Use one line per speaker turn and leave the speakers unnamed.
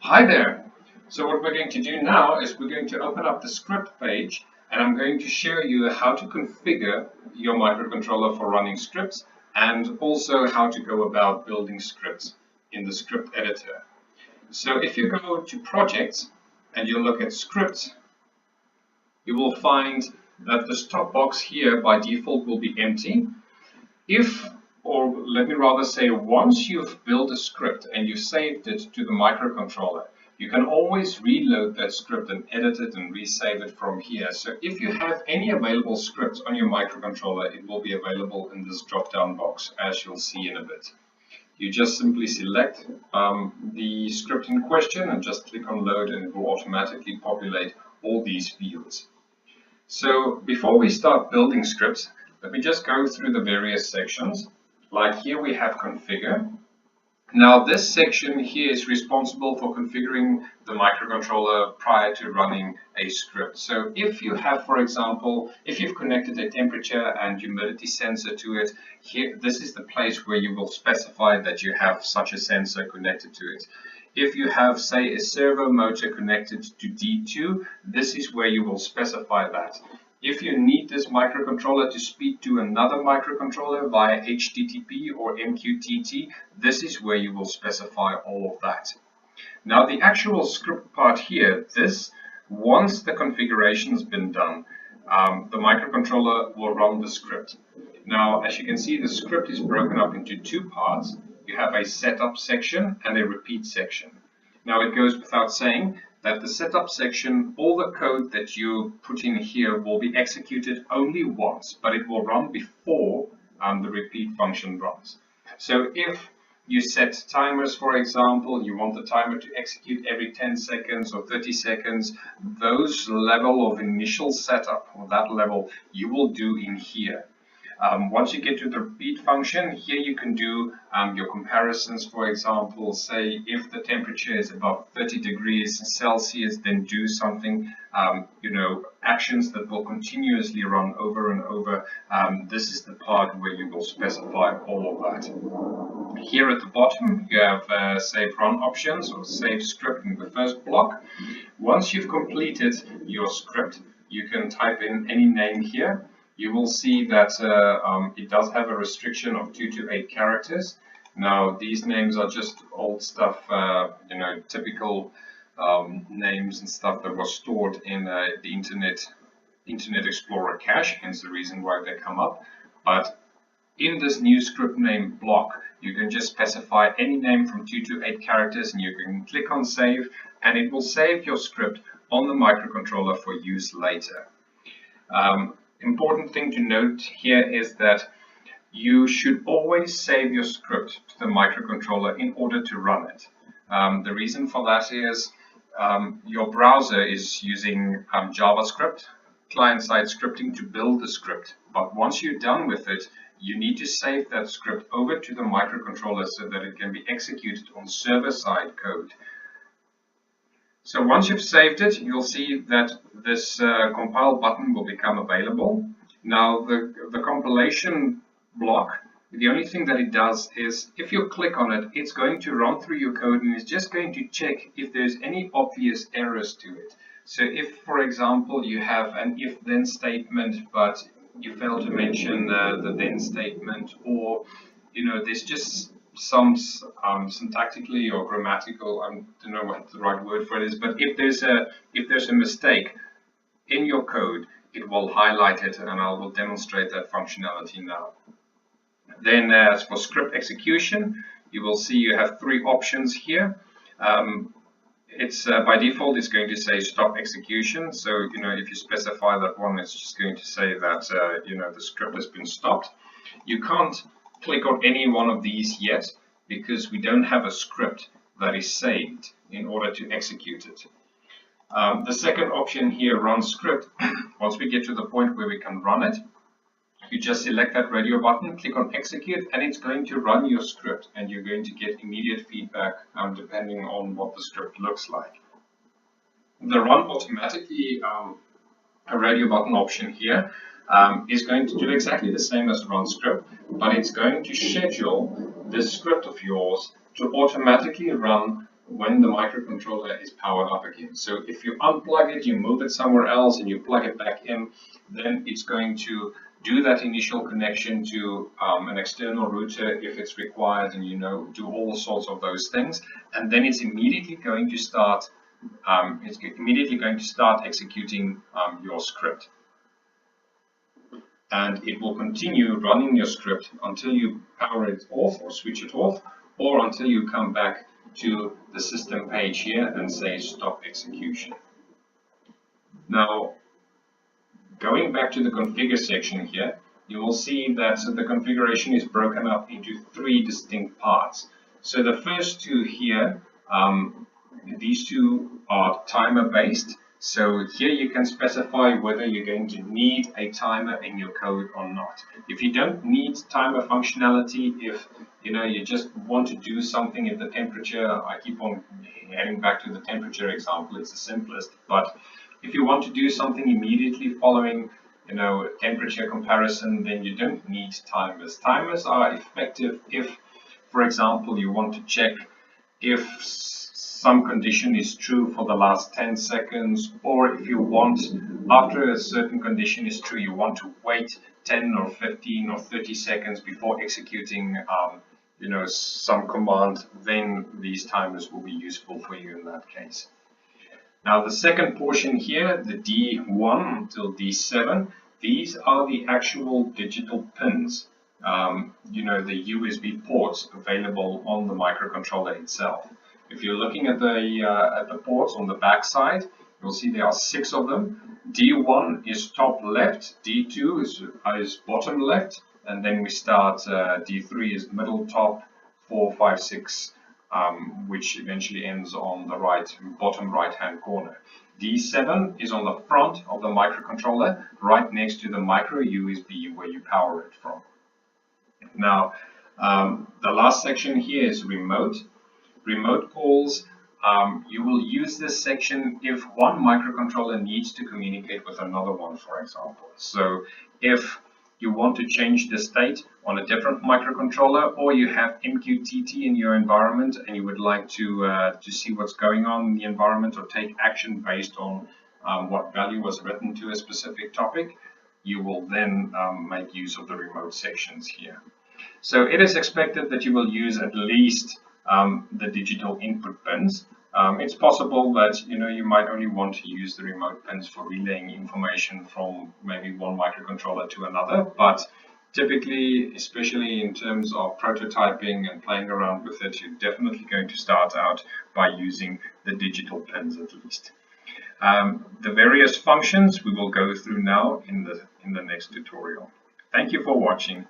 Hi there! So what we're going to do now is we're going to open up the script page and I'm going to show you how to configure your microcontroller for running scripts and also how to go about building scripts in the script editor. So if you go to projects and you look at scripts, you will find that this top box here by default will be empty. Or let me rather say, once you've built a script and you saved it to the microcontroller, you can always reload that script and edit it and resave it from here. So if you have any available scripts on your microcontroller, it will be available in this drop-down box, as you'll see in a bit. You just simply select the script in question and just click on load and it will automatically populate all these fields. So before we start building scripts, let me just go through the various sections. Like here we have configure. Now this section here is responsible for configuring the microcontroller prior to running a script. So if you have, for example, if you've connected a temperature and humidity sensor to it, here this is the place where you will specify that you have such a sensor connected to it. If you have, say, a servo motor connected to D2, this is where you will specify that. If you need this microcontroller to speak to another microcontroller via HTTP or MQTT, this is where you will specify all of that. Now the actual script part here, once the configuration has been done, the microcontroller will run the script. Now, as you can see, the script is broken up into two parts. You have a setup section and a repeat section. Now it goes without saying that the setup section, all the code that you put in here will be executed only once, but it will run before the repeat function runs. So if you set timers, for example, you want the timer to execute every 10 seconds or 30 seconds, those level of initial setup, or that level, you will do in here. Once you get to the repeat function, here you can do your comparisons. For example, say if the temperature is above 30 degrees Celsius, then do something, actions that will continuously run over and over. This is the part where you will specify all of that. Here at the bottom, you have save run options or save script in the first block. Once you've completed your script, you can type in any name here. You will see that it does have a restriction of 2 to 8 characters. Now, these names are just old stuff, typical names and stuff that was stored in the Internet Explorer cache, hence the reason why they come up. But in this new script name block, you can just specify any name from 2 to 8 characters and you can click on save and it will save your script on the microcontroller for use later. Important thing to note here is that you should always save your script to the microcontroller in order to run it. The reason for that is your browser is using JavaScript, client-side scripting to build the script. But once you're done with it, you need to save that script over to the microcontroller so that it can be executed on server-side code. So once you've saved it, you'll see that this compile button will become available. Now the compilation block, the only thing that it does is if you click on it, it's going to run through your code and it's just going to check if there's any obvious errors to it. So if, for example, you have an if-then statement, but you fail to mention the then statement, or there's just some syntactically or grammatical, I don't know what the right word for it is, but if there's a mistake in your code, it will highlight it, and I will demonstrate that functionality now. Then as for script execution, you will see you have 3 options here. It's by default it's going to say stop execution. So if you specify that one, it's just going to say that the script has been stopped. You can't click on any one of these yet because we don't have a script that is saved in order to execute it. The second option here, run script. Once we get to the point where we can run it, you just select that radio button, click on execute, and it's going to run your script and you're going to get immediate feedback depending on what the script looks like. The run automatically a radio button option here is going to do exactly the same as run script, but it's going to schedule this script of yours to automatically run when the microcontroller is powered up again. So if you unplug it, you move it somewhere else and you plug it back in, then it's going to do that initial connection to an external router if it's required, and do all sorts of those things, and then it's immediately going to start executing your script. And it will continue running your script until you power it off or switch it off, or until you come back to the system page here and say stop execution. Now, going back to the configure section here, you will see that the configuration is broken up into 3 distinct parts. So the first 2 here, these 2 are timer based. So here you can specify whether you're going to need a timer in your code or not. If you don't need timer functionality, if you just want to do something at the temperature, I keep on heading back to the temperature example, it's the simplest. But if you want to do something immediately following temperature comparison, then you don't need timers. Timers are effective if, for example, you want to check if some condition is true for the last 10 seconds, or if you want, after a certain condition is true, you want to wait 10 or 15 or 30 seconds before executing some command, then these timers will be useful for you in that case. Now the second portion here, the D1 until D7, these are the actual digital pins, the USB ports available on the microcontroller itself. If you're looking at the ports on the back side, you'll see there are 6 of them. D1 is top left, D2 is bottom left, and then we start D3 is middle top, 4, 5, 6, which eventually ends on the bottom right hand corner. D7 is on the front of the microcontroller, right next to the micro USB where you power it from. Now, the last section here is remote. Remote calls, you will use this section if one microcontroller needs to communicate with another one, for example. So if you want to change the state on a different microcontroller, or you have MQTT in your environment and you would like to see what's going on in the environment or take action based on what value was written to a specific topic, you will then make use of the remote sections here. So it is expected that you will use at least the digital input pins. It's possible that you might only want to use the remote pins for relaying information from maybe one microcontroller to another, but typically, especially in terms of prototyping and playing around with it, you're definitely going to start out by using the digital pins at least. The various functions we will go through now in the next tutorial. Thank you for watching.